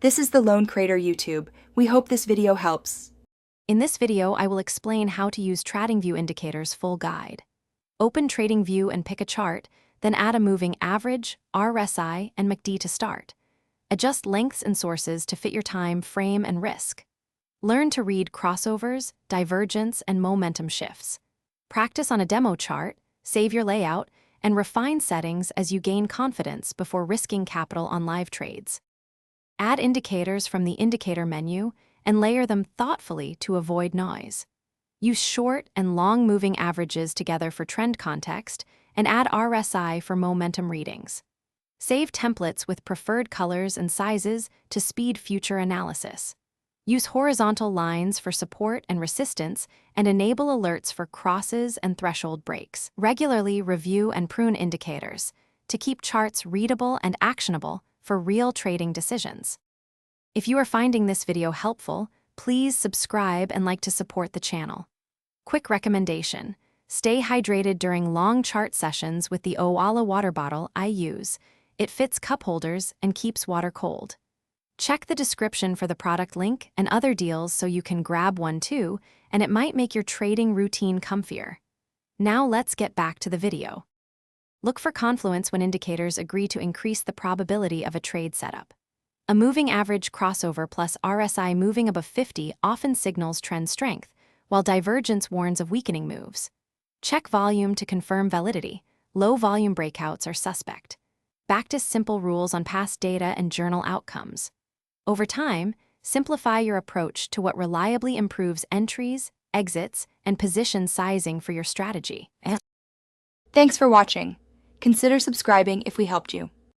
This is the Lone Trader YouTube. We hope this video helps. In this video, I will explain how to use TradingView indicators full guide. Open TradingView and pick a chart, then add a moving average, RSI, and MACD to start. Adjust lengths and sources to fit your time, frame, and risk. Learn to read crossovers, divergence, and momentum shifts. Practice on a demo chart, save your layout, and refine settings as you gain confidence before risking capital on live trades. Add indicators from the indicator menu and layer them thoughtfully to avoid noise. Use short and long moving averages together for trend context and add RSI for momentum readings. Save templates with preferred colors and sizes to speed future analysis. Use horizontal lines for support and resistance and enable alerts for crosses and threshold breaks. Regularly review and prune indicators to keep charts readable and actionable for real trading decisions. If you are finding this video helpful, please subscribe and like to support the channel. Quick recommendation: stay hydrated during long chart sessions with the Owala water bottle I use. It fits cup holders and keeps water cold. Check the description for the product link and other deals so you can grab one too, and it might make your trading routine comfier. Now let's get back to the video. Look for confluence when indicators agree to increase the probability of a trade setup. A moving average crossover plus RSI moving above 50 often signals trend strength, while divergence warns of weakening moves. Check volume to confirm validity. Low volume breakouts are suspect. Practice simple rules on past data and journal outcomes. Over time, simplify your approach to what reliably improves entries, exits, and position sizing for your strategy. Thanks for watching. Consider subscribing if we helped you.